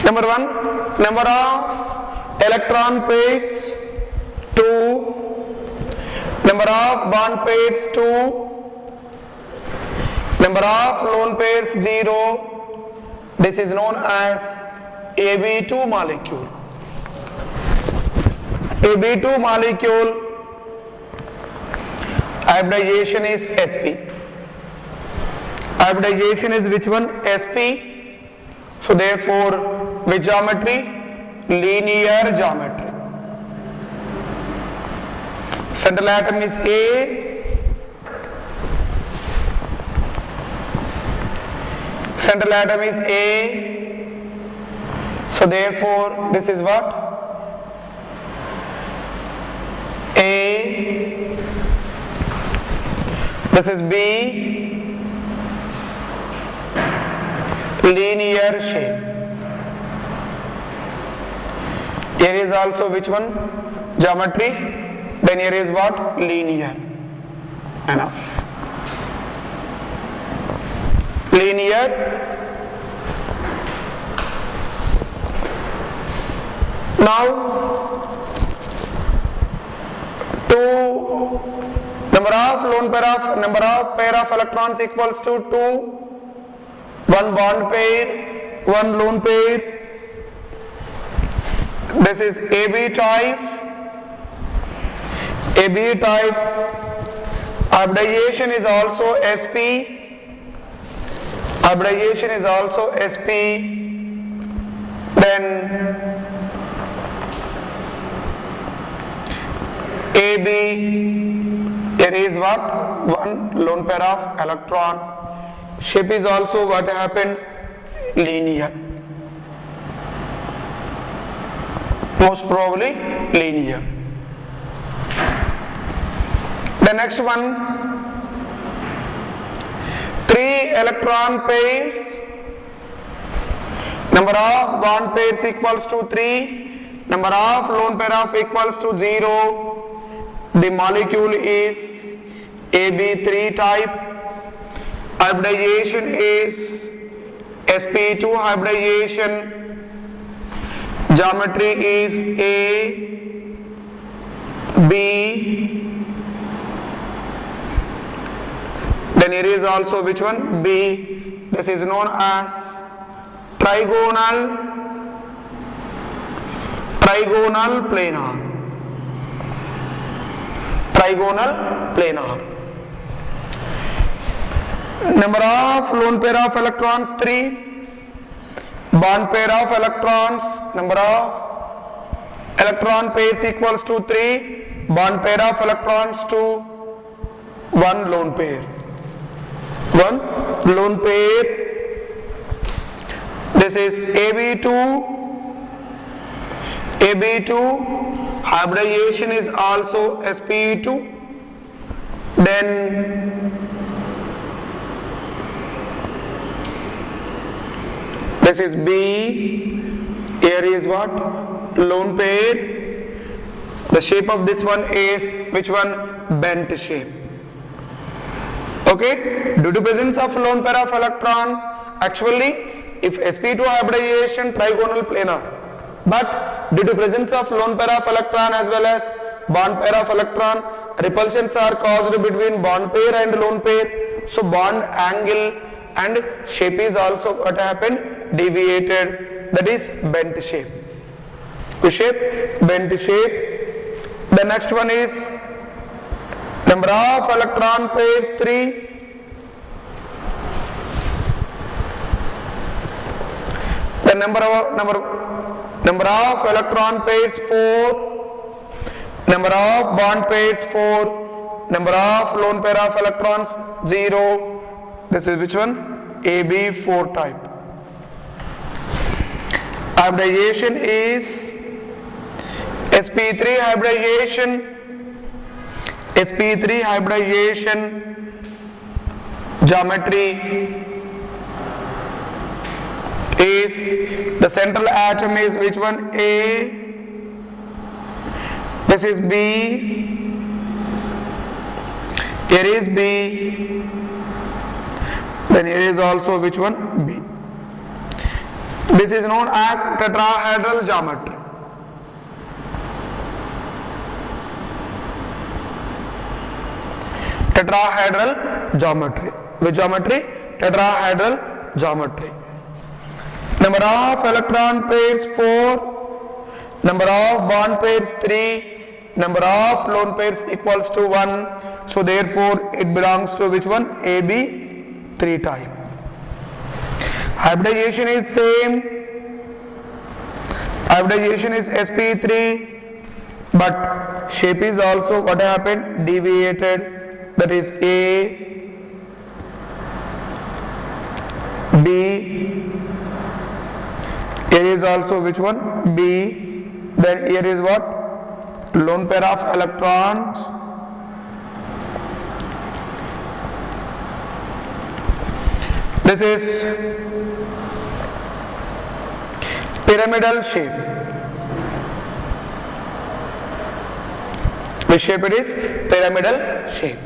Number 1, number of electron pairs 2, number of bond pairs 2, number of lone pairs 0. This is known as Ab2 molecule. Ab2 molecule hybridization is sp. Hybridization is which one? sp. So therefore, which geometry? Linear geometry. Central atom is A. Central atom is A. So therefore, this is what? A. This is B. Linear shape. Here is also which one? Geometry. Then here is what? Linear. Enough. Linear. Now, number of pair of electrons equals to 2. One bond pair, one lone pair. This is AB type. AB type. Hybridization is also sp. Hybridization is also sp. Then AB. Here is what? One lone pair of electron. Shape is also what happened? Linear. Most probably linear. The next one, 3 electron pairs. Number of bond pairs equals to 3. Number of lone pair of equals to 0. The molecule is AB3 type. Hybridization is sp2 hybridization. Geometry is A, B. Then here is also which one? B. This is known as trigonal planar. Trigonal planar. Number of lone pair of electrons 3, bond pair of electrons, number of electron pairs equals to 3, bond pair of electrons to 1 lone pair. 1 lone pair. This is AB2. AB2 hybridization is also sp2. Then this is B. Here is what? Lone pair. The shape of this one is which one? Bent shape. Okay? Due to presence of lone pair of electron, actually, if sp2 hybridization, trigonal planar. But due to presence of lone pair of electron as well as bond pair of electron, repulsions are caused between bond pair and lone pair. So bond angle and shape is also what happened? Deviated, that is bent shape. Which shape? Bent shape. The next one is number of electron pairs 3. The number of electron pairs 4. Number of bond pairs 4. Number of lone pair of electrons 0. This is which one? AB4 type. Hybridization is sp3 hybridization. sp3 hybridization. Geometry is the central atom is which one? A. This is B. Here is B. Then here is also which one? B. This is known as tetrahedral geometry. Tetrahedral geometry. Which geometry? Tetrahedral geometry. Number of electron pairs 4, number of bond pairs 3, number of lone pairs equals to 1. So therefore it belongs to which one? AB3 type. Hybridization is same. Hybridization is sp3, but shape is also what happened? Deviated. That is A, B. Here is also which one? B. Then here is what? Lone pair of electrons. This is pyramidal shape. Which shape it is? Pyramidal shape.